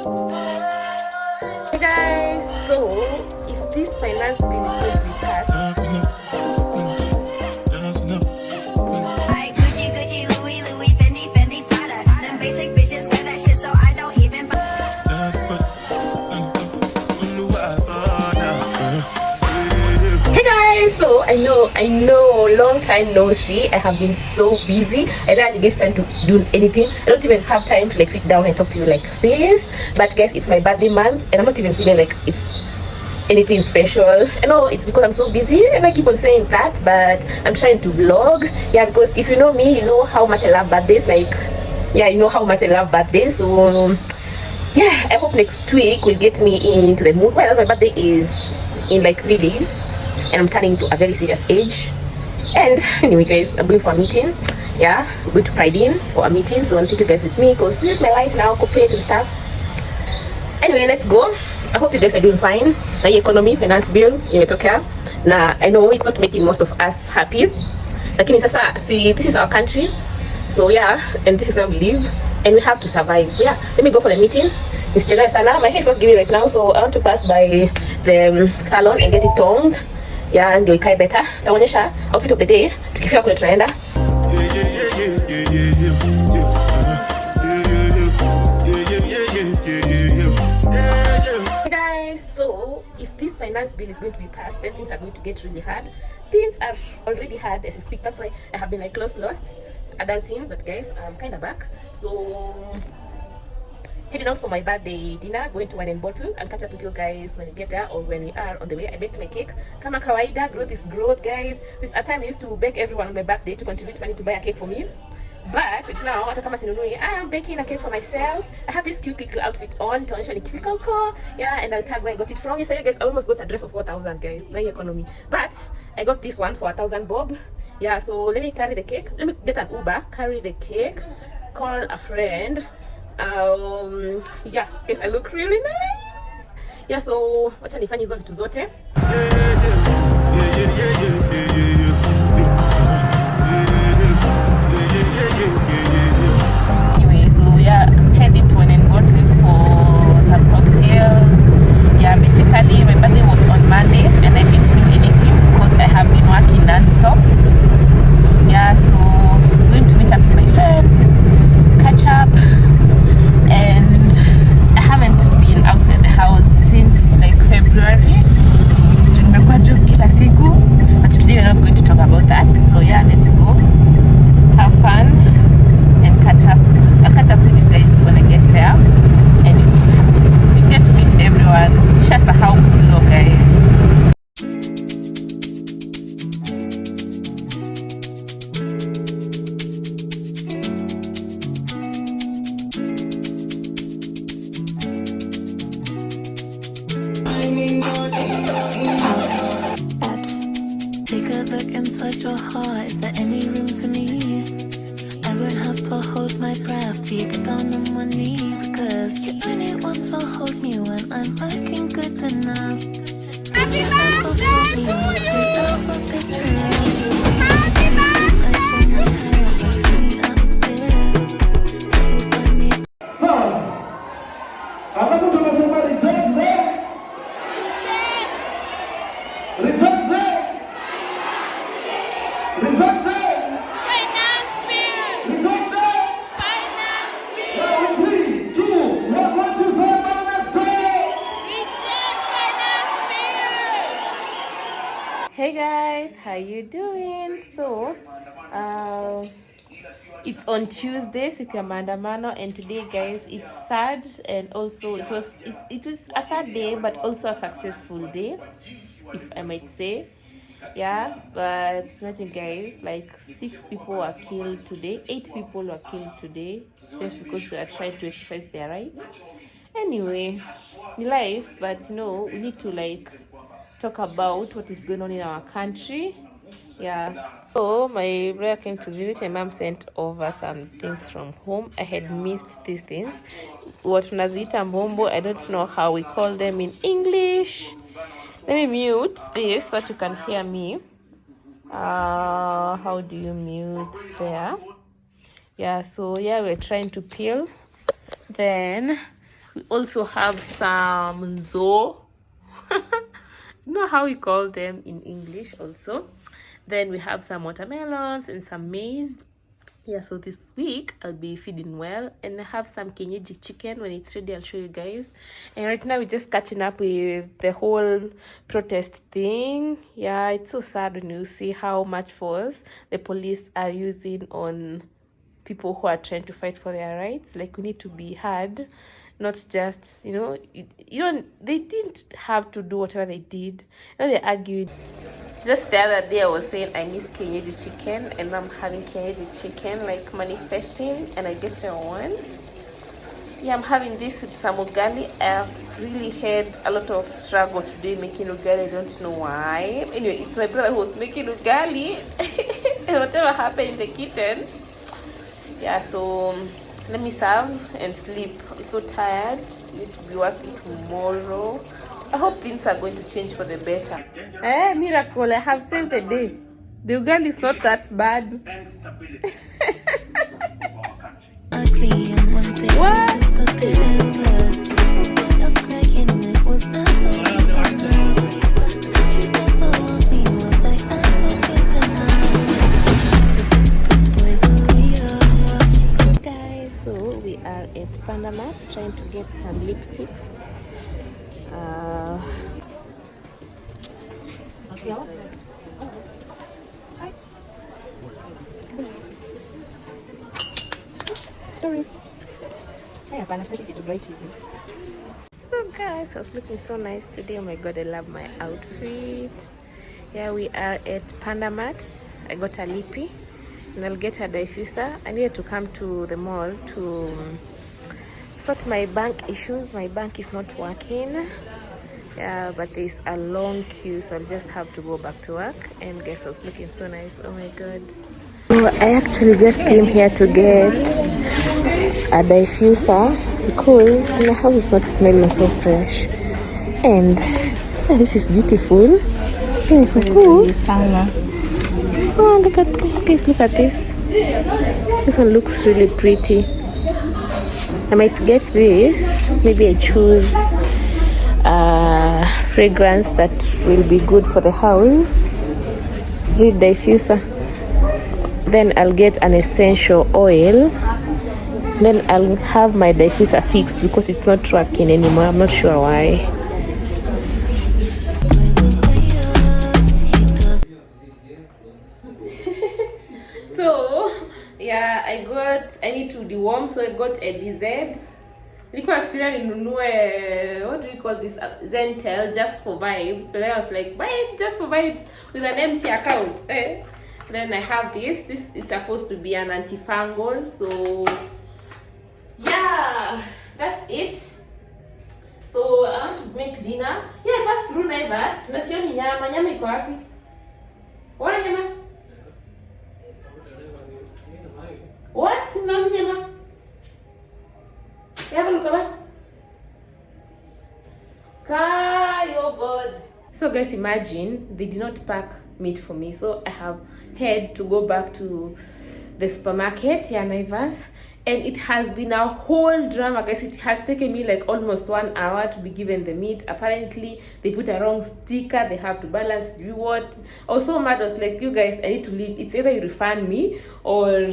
Hey guys, so if this finance bill is going to be passed, so I know, long time no see. I have been so busy. I rarely get time to do anything. I don't even have time to like sit down and talk to you like this. But guys, it's my birthday month, and I'm not even feeling like it's anything special. I know it's because I'm so busy, and I keep on saying that, but I'm trying to vlog. Yeah, because if you know me, you know how much I love birthdays. Like, yeah, you know how much I love birthdays. So yeah, I hope next week will get me into the mood. Well, my birthday is in like 3 days, and I'm turning to a very serious age. And anyway guys, I'm going for a meeting. Yeah, I'm going to Pride In for a meeting, so I'll take you guys with me because this is my life now, corporate and stuff. Anyway, let's go. I hope you guys are doing fine. Na economy, finance bill imetokea. Na I know it's not making most of us happy, lakini sasa see, this is our country, so yeah, and this is where we live, and we have to survive. So yeah, let me go for the meeting. Nisichelewe sana. My hair is not giving right now, so I want to pass by the salon and get it toned. Yeah, ndio ikae better. Taonyesha outfit of the day tukifika kule tunaenda. Hey guys, so if this finance bill is going to be passed, then things are going to get really hard. Things are already hard as I speak. That's why I have been like lost adulting, but guys, I'm kind of back. So heading out for my birthday dinner, going to Wine and Bottle. I'll catch up with you guys when we get there or when we are on the way. I baked my cake. Kama kawaida, growth is growth, guys. This a time I used to beg everyone on my birthday to contribute money to buy a cake for me. But right now, hata kama sinunui, I am baking a cake for myself. I have this cute little outfit on. Taonyesha nikifika huko. Yeah, and I'll tag where I got it from. You say, guys, I almost got a dress of 4,000, guys. My economy. But I got this one for 1,000 bob. Yeah, so let me carry the cake. Let me get an Uber, carry the cake, call a friend. Yeah, guys, I look really nice. Yeah, so wacha nifanye hizo vitu zote. Anyway, so we are heading to an bottle for some cocktails. Yeah, basically my birthday was on Monday and I didn't do anything because I have been working non-stop. Yeah, so I'm going to meet up with my friends, catch up. And I haven't been outside the house since like February. Tumekuwa job kila siku, but today we're not going to talk about that. So yeah, let's go have fun and catch up. I'll catch up with you guys when I get there, and you get to meet everyone. Just how cool, guys. Take a look inside your heart. Is there any room for me? I won't have to hold my breath till you get down on one knee. Because you only want to hold me when I'm looking good enough. Happy birthday to you! Happy birthday! Sawa. Alafu tunasema reject there. Reject there. Reject there. Finance bill! Reject there. Finance bill! Now 3, 2, 1, what you say about next day? Reject finance bill! Hey guys, how you doing? So it's on Tuesday, siku ya maandamano, and today guys it's sad, and also it was a sad day but also a successful day, if I might say. Yeah, but imagine guys, like 6 people were killed today, 8 people were killed today just because they are trying to exercise their rights. Anyway, life, but you know, we need to like talk about what is going on in our country. Yeah, so my brother came to visit. My mom sent over some things from home. I had missed these things, what tunaziita mbombo. I don't know how we call them in English. Let me mute this so that you can hear me. How do you mute there? Yeah, so yeah, we're trying to peel. Then We also have some zo. You know how we call them in English also. Then we have some watermelons and some maize. Yeah, so this week I'll be feeding well, and I have some kienyeji chicken. When it's ready, I'll show you guys. And right now we're just catching up with the whole protest thing. Yeah, it's so sad when you see how much force the police are using on people who are trying to fight for their rights. Like, we need to be heard, not just, they didn't have to do whatever they did. They argued. Just the other day I was saying I miss kienyeji chicken, and I'm having kienyeji chicken, like manifesting, and I get one. Yeah, I'm having this with some ugali. I've really had a lot of struggle today making ugali. I don't know why. Anyway, it's my brother who was making ugali. And whatever happened in the kitchen. Yeah, so let me serve and sleep. I'm so tired. I need to be working tomorrow. I hope things are going to change for the better. Miracle, I have saved the day. The ugali is not that bad. Ugly and one day What? was so careless. The point of crying, it was never enough. Did you ever want me? Was I ever good enough? The boys are real. Guys, so we are at Pandamat trying to get some lipsticks. Oops, sorry. So guys, I was looking so nice today. Oh my god, I love my outfit. Yeah, we are at Pandamat. I got a lippy and I'll get a diffuser. I needed to come to the mall to sort my bank issues. My bank is not working. Yeah, but there's a long queue, so I'll just have to go back to work. And guess I was looking so nice. Oh my god. So I actually just came here to get a diffuser because my house is not smelling so fresh. And this is beautiful. It's so cool. Oh, look at this. Look at this. This one looks really pretty. I might get this. Maybe I choose fragrance that will be good for the house. Read diffuser. Then I'll get an essential oil. Then I'll have my diffuser fixed because it's not working anymore. I'm not sure why. So yeah, I need to deworm, so I got a BZ. Nilikuwa nafikiria ninunue, what do we call this, Zentel, just for vibes, but I was like, buy it just for vibes with an empty account. Then I have this is supposed to be an antifungal, so yeah, that's it. So I want to make dinner. Yeah, first through Naivas, na sioni nyama iko wapi? Wana nyama? What? No nyama? You have a look at Kai, oh god. So guys, imagine they did not pack meat for me, so I have had to go back to the supermarket here in Naivas, and it has been a whole drama, guys. It has taken me like almost 1 hour to be given the meat. Apparently they put a wrong sticker, they have to balance you what. Also mad, I was like, you guys, I need to leave. It's either you refund me or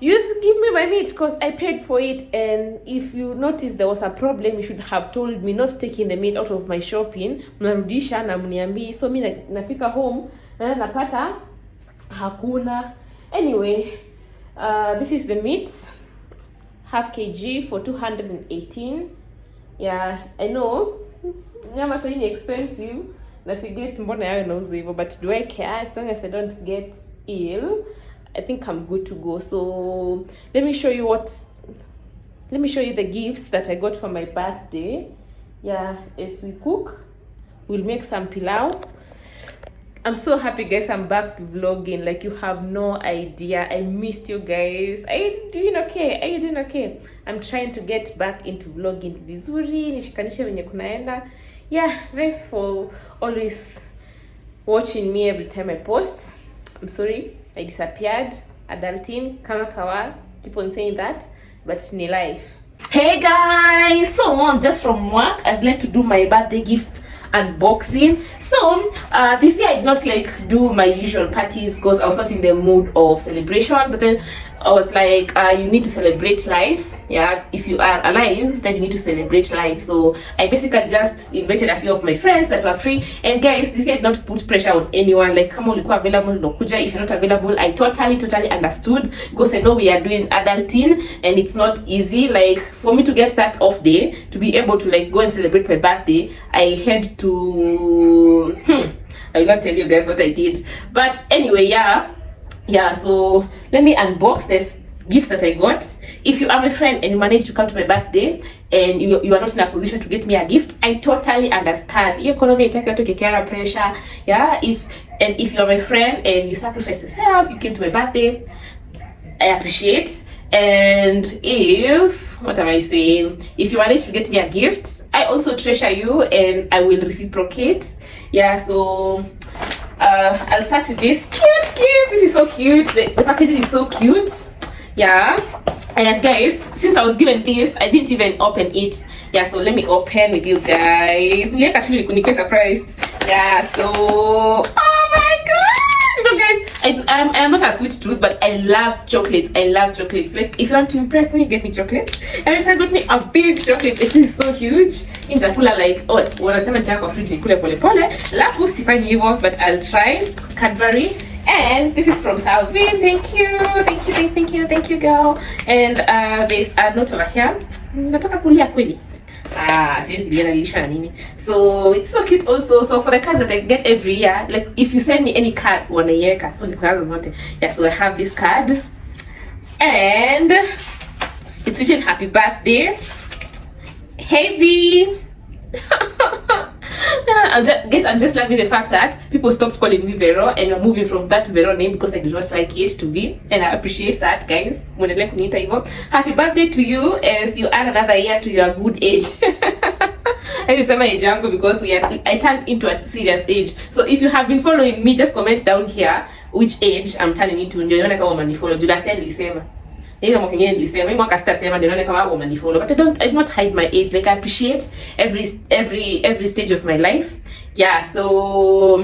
you just give me my meat because I paid for it. And if you notice there was a problem, you should have told me, not taking the meat out of my shopping. Mnarudisha na mniambi. So mi nafika home na napata hakuna. Anyway, this is the meat, half kg for 218. Yeah, I know nyama sasa ni expensive na siget mbona yawe nauza hivyo, but do I care? As long as I don't get ill, I think I'm good to go. So let me show you the gifts that I got for my birthday. Yeah, as we cook, we'll make some pilau. I'm so happy, guys. I'm back to vlogging. Like, you have no idea. I missed you guys. Are you doing okay? Are you doing okay? I'm trying to get back into vlogging vizuri, nishikanishe venye kunaenda. Yeah, thanks for always watching me every time I post. I'm sorry I disappeared. Adulting kama kawa, keep on saying that, but ni life. Hey guys, so I'm just from work. I'd like to do my birthday gift unboxing. So this year I did not like do my usual parties because I was not in the mood of celebration, but then I was like, you need to celebrate life. Yeah, if you are alive, then you need to celebrate life. So I basically just invited a few of my friends that were free. And guys, this year I did not put pressure on anyone. Like, kama ulikuwa available, no kuja. If you're not available, I totally understood, because I know we are doing adulting and it's not easy. Like, for me to get that off day, to be able to like go and celebrate my birthday, I had to I will not tell you guys what I did. But anyway, yeah, so let me unbox the gifts that I got. If you are my friend and you manage to come to my birthday and you are not in a position to get me a gift, I totally understand. Hiyo economy itaki watu kekeana pressure. Yeah, if you are my friend and you sacrifice yourself, you came to my birthday, I appreciate. And if, what am I saying? If you manage to get me a gift, I also treasure you and I will reciprocate. Yeah, so I'll start with this. Cute. This is so cute. The packaging is so cute. Yeah. And guys, since I was given this, I didn't even open it. Yeah, so let me open with you guys. Actually, surprised. Yeah, so oh my god! You know, guys, I'm not a sweet tooth, but I love chocolates. Like, if you want to impress me, get me chocolate. And my friend got me a big chocolate. It is so huge. In chakula, like, oh, wanasema nitaka fridge nikule pole pole. Alafu sifanyi hivyo, but I'll try. Cadbury. And this is from Salvin. Thank you, girl. And there's a note over here. Nataka kulia kweli. So it's so cute also. So for the cards that I get every year, like if you send me any card, wanaiweka. So yeah, so I have this card. And it's written happy birthday. Heavy. I'm just loving the fact that people stopped calling me Vero and we're moving from that Vero name because I did not like it to V, and I appreciate that, guys. Happy birthday to you as you add another year to your good age. I just say my age because I turned into a serious age. So if you have been following me, just comment down here which age I'm turning into. Ndio nione kama umenifollow. July nilisema. But I do not hide my age. Like, I appreciate every stage of my life. Yeah, so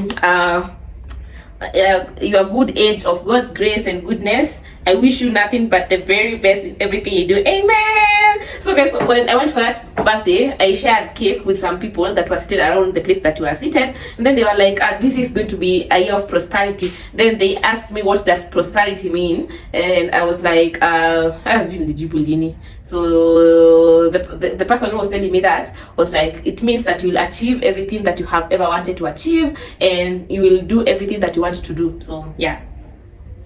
your good age of God's grace and goodness. I wish you nothing but the very best in everything you do. Amen. So guys, when I went for that birthday, I shared cake with some people that were seated around the place that you are seated, and then they were like, this is going to be a year of prosperity. Then they asked me, what does prosperity mean? And I was like, I was doing the Jibulini. So the person who was telling me that was like, it means that you will achieve everything that you have ever wanted to achieve, and you will do everything that you want to do. So yeah,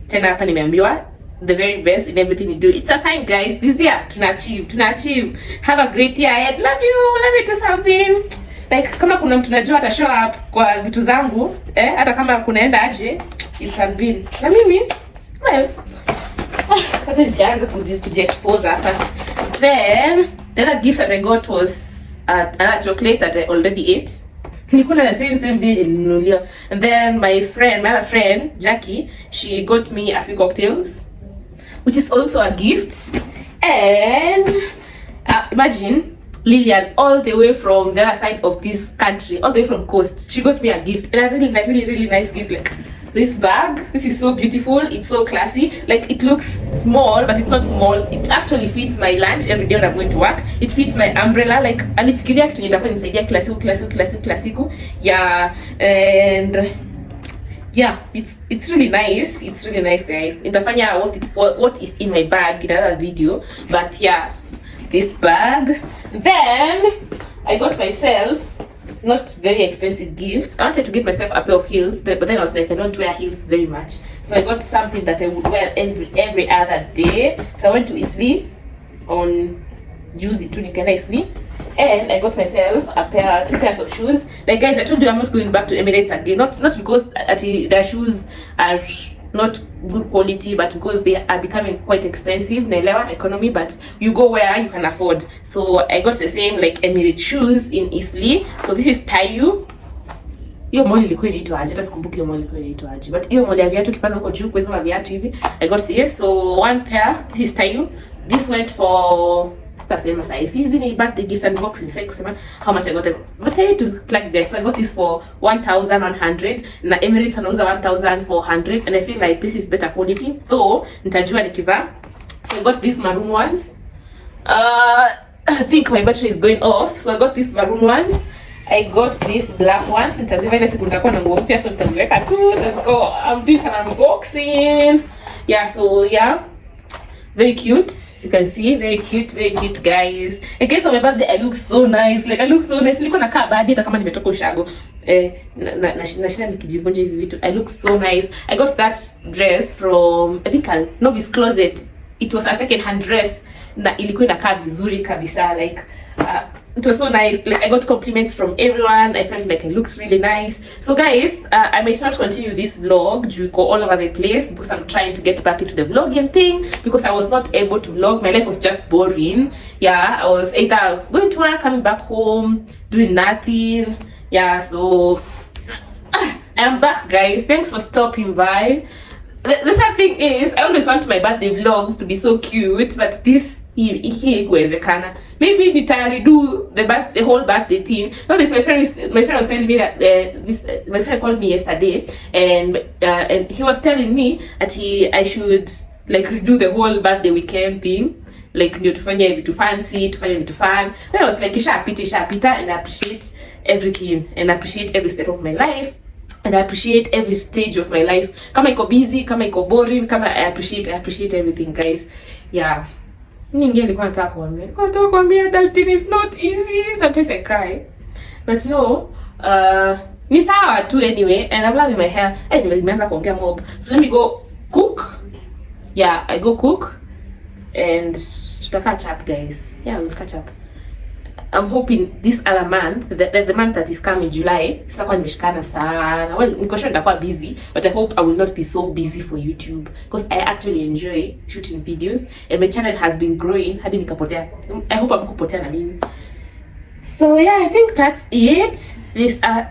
tena hapa nimeambiwa the very best in everything you do. It's a sign, guys. This year tuna achieve. Have a great year. I love you to something. Like, kama kuna mtu najua ata show up kwa vitu zangu, hata kama kunaenda aje, it's Salvin. Na mimi, well, wacha nisianze kuji-expose hapa. Then the other gift that I got was another chocolate that I already ate. Nilikuwa the same day nilinunulia. And then my other friend, Jackie, she got me a few cocktails, which is also a gift. And imagine Lillian, all the way from the other side of this country, all the way from coast, she got me a gift, and a really nice gift. Like this bag, this is so beautiful, it's so classy. Like, it looks small, but it's not small. It actually fits my lunch every day when I'm going to work. It fits my umbrella. Like, alifikiria kitu nitakuwa nisaidia kila siku. Yeah, and yeah, it's really nice. It's really nice, guys. Nitafanya what is in my bag in another video. But yeah, this bag. Then I got myself not very expensive gifts. I wanted to get myself a pair of heels, but then I was like, I don't wear heels very much. So I got something that I would wear every other day. So I went to Isli on Juicy to nikaenda Isli. And I got myself two pairs of shoes. Like, guys, I told you I'm not going back to Emirates again. Not because their shoes are not good quality, but because they are becoming quite expensive. Naelewa economy, but you go where you can afford. So I got the same like Emirates shoes in Isli. So this is Tayu. Hiyo mall ilikuwa inaitwa aje? Hata sikumbuki hiyo mall ilikuwa inaitwa aje. But hiyo mall ya viatu kipanda huko juu kwa hizo viatu hivi. I got this. So one pair. This is Tayu. This went for sitasema sahi. Hizi ni birthday gift and boxes. Sasa kusema how much I got them. But I need to plug guys. So I got this for 1,100 na Emirates anauza 1,400 and I feel like this is better quality. So nitajua nikivaa. So I got these maroon ones. I think my battery is going off. So I got these maroon ones. I got these black ones. Nitaziva ile siku nitakuwa na nguo mpya so nitaziweka tu. Let's go. I'm doing some unboxing. Yeah, so yeah. Very cute. You can see, very cute guys. And guys, on my birthday I look so nice. Like I look so nice. Niko nakaa badi hata kama nimetoka ushago. Nashinda nikijivunja hizi vitu. I look so nice. I got that dress from I think Novice Closet. It was a second hand dress. Na ilikuwa inakaa vizuri kabisa. Like it was so nice. Like I got compliments from everyone. I felt like it looks really nice. So guys, I might not continue this vlog due to all over the place because I'm trying to get back into the vlogging thing because I was not able to vlog. My life was just boring. Yeah, I was either going to work, coming back home, doing nothing. Yeah, so I'm back guys. Thanks for stopping by. The sad thing is I always want my birthday vlogs to be so cute, but this ikuwezekana. Maybe nitaredo the whole birthday thing. No, this my friend was telling me that my friend called me yesterday and he was telling me that I should like redo the whole birthday weekend thing. Like ndio tufanye vitu fancy, tufanye vitu fun. Then I was like ishapita and I appreciate everything and I appreciate every step of my life. And I appreciate every stage of my life. Kama iko busy, kama iko boring, kama I appreciate everything guys. Yeah. Ningi nilikuwa nataka kuambia adulting is not easy. Sometimes I cry. But no, ni sawa tu anyway. And I'm loving my hair. Anyway, nimeanza kuongea mob. So let me go cook. Yeah, I go cook. And to catch up guys. Yeah, we'll catch up. I'm hoping this other month, the month that is coming, July, sitakuwa nimeshikana sana. Well, niko sure nitakuwa busy, but I hope I will not be so busy for YouTube because I actually enjoy shooting videos and my channel has been growing. Hadi nikapotea. I hope hamkupotea na mimi. So yeah, I think that's it.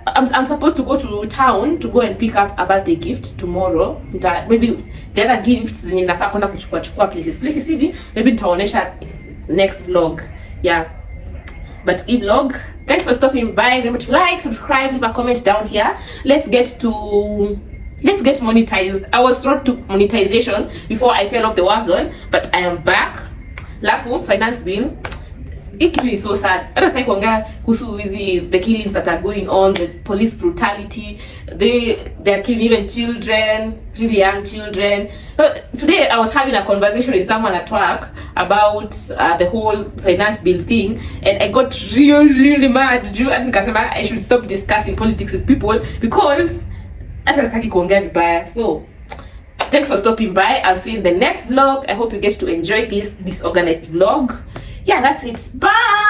I'm supposed to go to town to go and pick up a birthday gift tomorrow. Maybe the other gifts zenye nafaa kwenda kuchukua places hivi. Maybe nitaonesha next vlog. Yeah. But vlog, thanks for stopping by. Remember to like, subscribe, leave a comment down here. Let's get monetized. I was road to monetization before I fell off the wagon, but I am back. Lafu finance bill. It is so sad. Hata sasa kuongea kuhusu hizi the killings that are going on, the police brutality. They are killing even children, really young children. Today I was having a conversation with someone at work about the whole finance bill thing, and I got really mad. And nikasema I should stop discussing politics with people because hata sitaki kuongea vibaya. So thanks for stopping by. I'll see you in the next vlog. I hope you get to enjoy this organized vlog. Yeah, that's it. Bye.